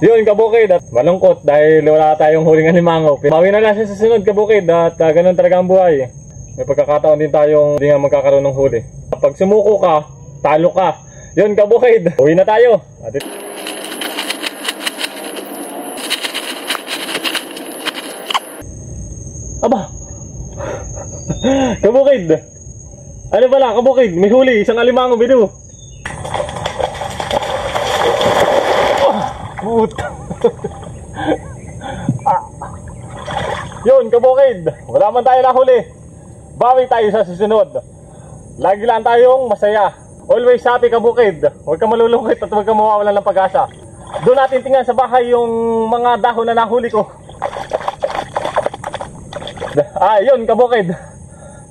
Yun kabukid, at malungkot dahil wala tayong huling alimango. Bawi na lang siya sa sunod kabukid, at ganun talaga ang buhay. May pagkakataon din tayong hindi nga magkakaroon ng huli. Kapag sumuko ka, talo ka. Yun kabukid, uwi na tayo. Aba kabukid, ano pala kabukid, may huli, isang alimango bidu. Yun kabukid, wala man tayo nahuli. Bawi tayo sa susunod. Lagi lang tayong masaya. Always happy kabukid. Huwag ka malulungkot at huwag ka mawawalan ng pag-asa. Doon natin tingnan sa bahay yung mga dahon na nahuli ko. Yun kabukid,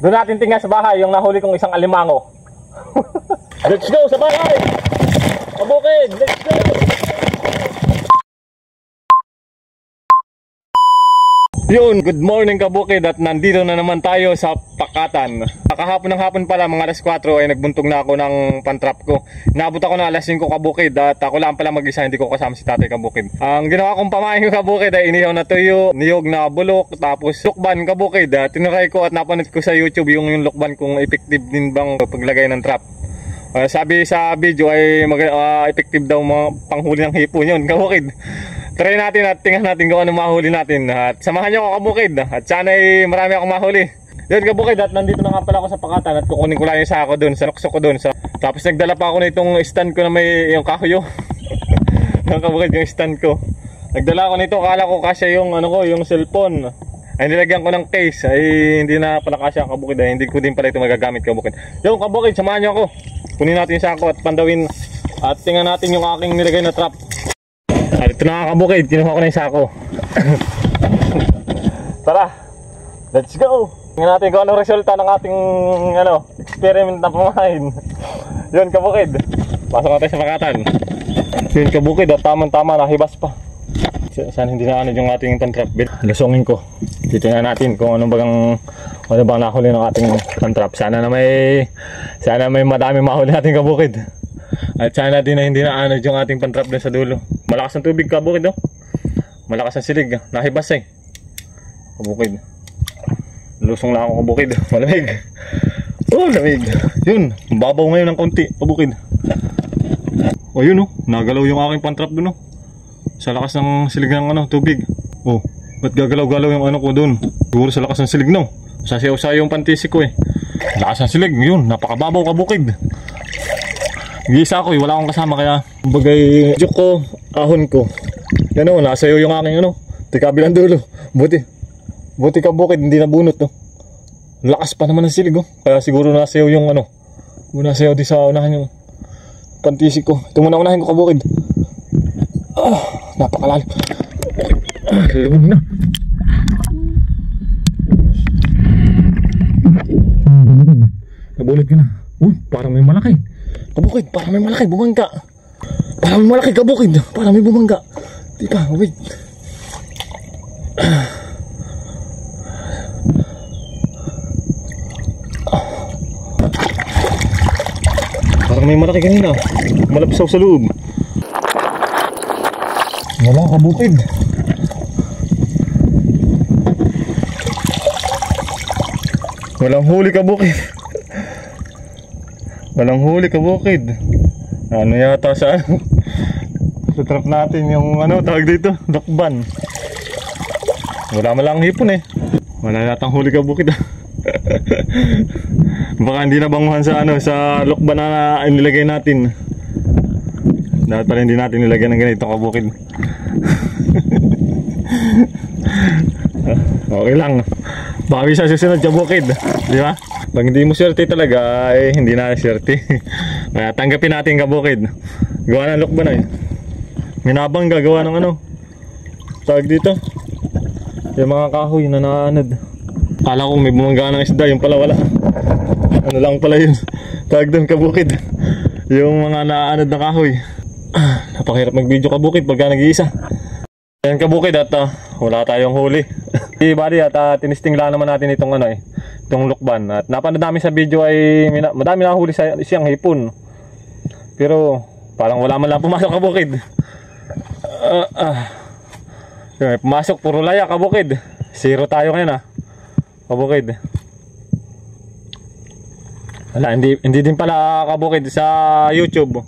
doon natin tingnan sa bahay yung nahuli kong isang alimango. Let's go sa bahay kabukid, let's go. Yun, good morning kabukid, at nandito na naman tayo sa Pakatan. Kahapon ng hapon pala, mga alas 4 ay nagbuntong na ako ng pantrap ko. Naabot ako na alas 5 kabukid, at ako lang pala mag-isa, hindi ko kasama si tatay kabukid. Ang ginawa kong pamain kabukid ay inihaw na tuyo, niyog na bulok, tapos lukban kabukid. Tinuray ko at napanood ko sa YouTube yung lukban kung effective din bang paglagay ng trap. Sabi sa video ay effective daw mga panghuli ng hipon yun kabukid. Try natin at tingnan natin kung ano mahuli natin. At samahan nyo ako kabukid, at sana ay marami akong mahuli. Yun kabukid, at nandito na nga pala ako sa Pakatan, at kukunin ko lang yung sako doon, sa luksok ko doon. Tapos nagdala pa ako na itong stand ko na may yung kahoy. Yung kabukid, yung stand ko. Nagdala ako nito, akala ko kasya yung ano ko, yung cellphone. Ay nilagyan ko ng case, ay hindi na pala kasya kabukid, ay hindi ko din pala ito magagamit kabukid. Yung kabukid, samahan nyo ako. Kunin natin yung sako at pandawin, at tingnan natin yung aking nilagay na trap. At ito na kabukid, kinuha ko na yung sako. Tara, let's go. Tingnan natin kung anong resulta ng ating experiment na pamain. Yun kabukid, pasok natin sa Pakatan. Yun kabukid, at tamang-tama, nahibas pa. Sana hindi na yung ating pantrap. Lusungin ko. Titingnan natin kung ano bang nahuli ng ating pantrap. Sana may madami mahuli natin kabukid. At sana din na hindi na yung ating pantrap din sa dulo. Malakas ang tubig kabukid, oh. Malakas ang silig, nahibas kabukid. Lusong lang ako kabukid. Malamig. Oh, lamig. Yun, babaw ngayon ng konti kabukid. O yun, nagalaw yung aking pantrap dun, sa lakas ng silig ng tubig. Oh, ba't gagalaw-galaw yung ko dun? Siguro sa lakas ng silig, sasayaw-sayaw yung pantisik ko lakas ng silig, yun, napakababaw kabukid. Gisa ko wala akong kasama, kaya bagay joke ko, ahon ko. Yan nasayaw yung aking tikabilang dulo. Buti kabukid, hindi nabunot, lakas pa naman ng silig, kaya siguro nasayaw yung nasayaw di sa unahan yung pantisik ko. Ito muna unahin ko kabukid. Napakalalim. Lumog na. Nabulit ka na. Parang may malaki kabukid, parang may malaki bumangga. Parang may malaki kabukid, parang may bumangga. Di pa, wait. Parang may malaki kanina, malapsaw sa loob. Wala kabukid. Walang huli kabukid. Walang huli kabukid. Ano yata sa trap natin yung tawag dito, dakban. Wala man lang hipon Wala yatang huli kabukid. Baka hindi na banguhan sa sa lukban na inilagay natin. Dapat pala hindi natin nilagyan ng ganito kabukid. Okay lang. Bawi sa susunod kabukid, di ba? Pag hindi mo swerte talaga, hindi na swerte. Kaya tanggapin natin kabukid. Gawa ng lukban Minabang gagawa ng tawag dito, yung mga kahoy na naanad. Kala ko may bumangga ng isda, yung pala wala. Ano lang pala yun, tawag doon kabukid, yung mga naanad na kahoy. Napakahirap mag video kabukid pagka nag-iisa. Ayan kabukid, at wala tayong huli. Bali, at tinisting lang naman natin itong itong lukban. At napanood namin sa video ay madami na huli siyang hipon. Pero parang wala man lang pumasok kabukid. Yun, pumasok, puro layak kabukid. 0 tayo ngayon kabukid. Wala, hindi din pala kabukid sa YouTube.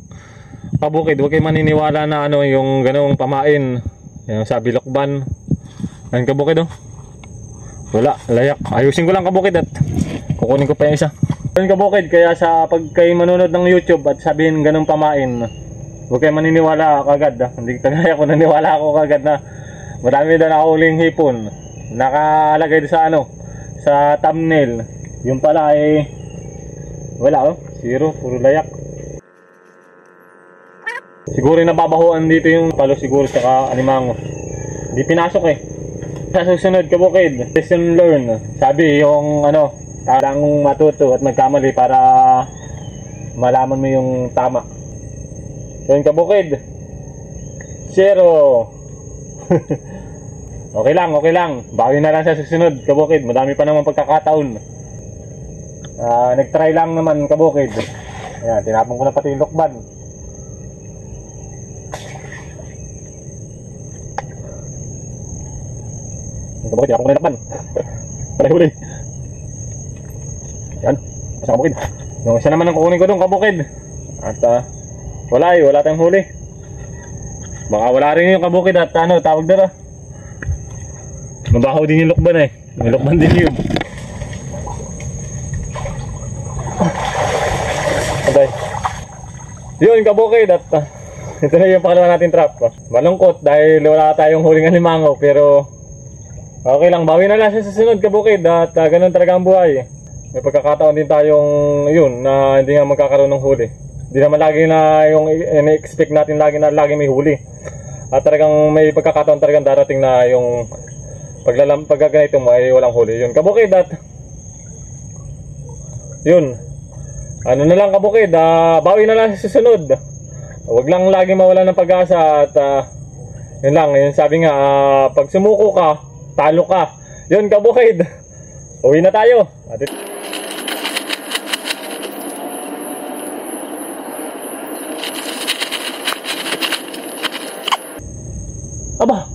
Kabukid, huwag kayo maniniwala na yung ganong pamain. Yung sa Bilokban. Ayun kabukid wala, layak. Ayusin ko lang kabukid at kukunin ko pa yung isa. Ayun kabukid, kaya sa pag kayo manonood ng YouTube at sabihin ganong pamain, huwag kayo maniniwala kagad. Hindi kagaya ko, naniwala ako kagad na marami daw nakauling hipon. Nakalagay sa sa thumbnail. Yung pala ay wala 0, puro layak. Siguro nababahuan dito yung palo siguro saka alimango. Hindi pinasok Sa susunod kabukid, lesson learn. Sabi yung kailangan mong matuto at magkamali para malaman mo yung tama. So yung kabukid 0. Okay lang. Bawi na lang sa susunod kabukid. Madami pa naman pagkakataon. Nagtry lang naman kabukid. Ayan, tinapon ko na pati yung lokban. Kabukid, tinapon ko na yung lokban. Para huli. Yan, basta kabukid. Yung isa naman ang kukunin ko doon kabukid. At wala tayong huli. Baka wala rin yung kabukid at tawag dala. Mabaho din yung lokban Yung lokban din yun. Okay. Yun kabukid at ito na yung pangalawa natin trap. Malungkot dahil wala tayong huling alimango pero okay lang, bawi na lang sa susunod kabukid at ganun talaga ang buhay. May pagkakataon din tayong yun na hindi nga magkakaroon ng huli. Hindi naman lagi na yung in-expect natin lagi may huli. At talagang may pagkakataon talagang darating na yung pagkaganito mo ay walang huli. Yun kabukid at yun. Na lang kabukid, bawi na lang sa susunod. Huwag lang lagi mawala ng pag-asa at yun lang, yun sabi nga, pag sumuko ka, talo ka. Yun kabukid. Uwi na tayo. Aba.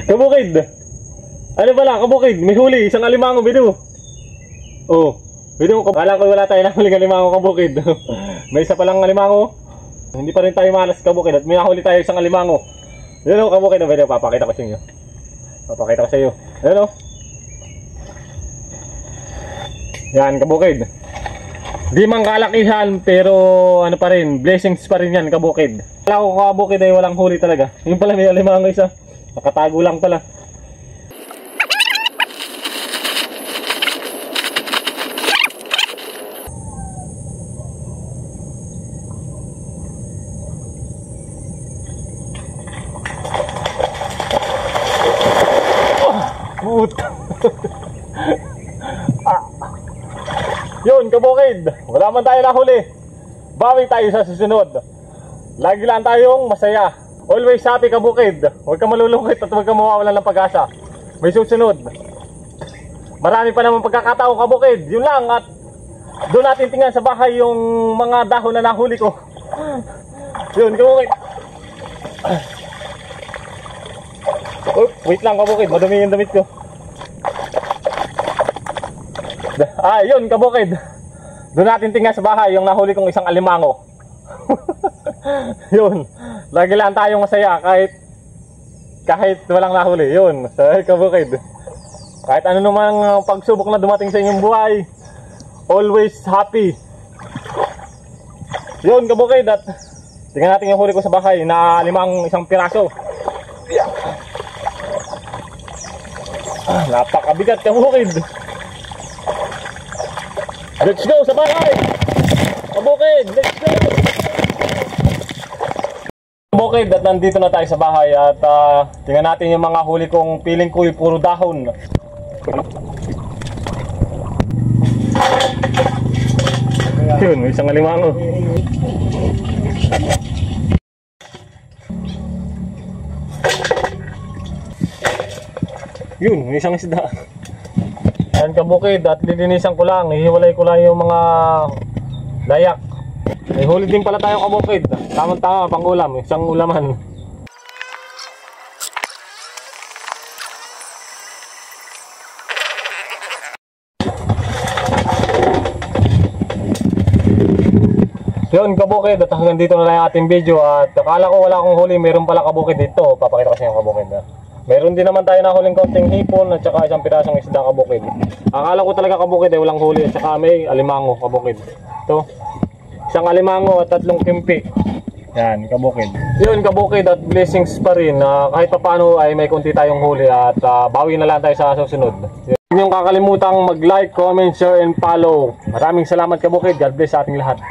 Kabukid. Ano pala, kabukid, may huli, isang alimango bidu. Bidu ko, kala ko wala tayo nahuling alimango kabukid. May isa palang alimango. Hindi pa rin tayo malas kabukid at may nahuli tayo isang alimango. Yun kabukid, papakita ko sa inyo. Papakita ko sa iyo. Ayun yan kabukid. Di man kalakihan pero pa rin, blessings pa rin yan kabukid. Kala ko kabukid ay walang huli talaga. Yung pala may alimango isa. Nakatago lang pala. Yun kabukid, wala man tayo nahuli. Bawi tayo sa susunod. Lagi lang tayong masaya. Always happy kabukid. Huwag ka malulungkot at huwag ka mawawalan ng pag-asa. May susunod. Marami pa naman pagkakataon kabukid. Yun lang at doon natin tingnan sa bahay yung mga dahon na nahuli ko. Yun kabukid. Wait lang kabukid, madumi yung damit ko. Yun kabukid. Doon natin tingnan sa bahay yung nahuli kong isang alimango. Yun. Lagi lang tayong masaya kahit walang nahuli. Yun. So, kabukid. Kahit ano namang pagsubok na dumating sa inyong buhay, always happy. Yun kabukid. At tingnan natin yung huli ko sa bahay na limang isang piraso. Napakabigat kabukid. Let's go sa bahay! Kabukid! Let's go! Kabukid, at nandito na tayo sa bahay at tingnan natin yung mga huli kong piling ko yung puro dahon. Yun, may isang alimango. Yun, may isang isda. Yan kabukid at lilinisan ko lang, hihiwalay ko lang yung mga layak. May huli din pala tayo kabukid. Tamang-tama pang ulam, isang ulaman. Yun kabukid, at hanggang dito na lang yung ating video. At akala ko wala akong huli, meron pala kabukid dito. Papakita ko sa inyo kabukid. Meron din naman tayo na huling konting hipon at saka isang pirasong isda kabukid. Akala ko talaga kabukid walang huli at saka may alimango kabukid. Ito, isang alimango at 3 kimpi. Yan, kabukid. Yun, kabukid at blessings pa rin. Kahit pa paano ay may konti tayong huli at bawi na lang tayo sa susunod. Huwag niyong kakalimutang mag-like, comment, share, and follow. Maraming salamat kabukid. God bless sa ating lahat.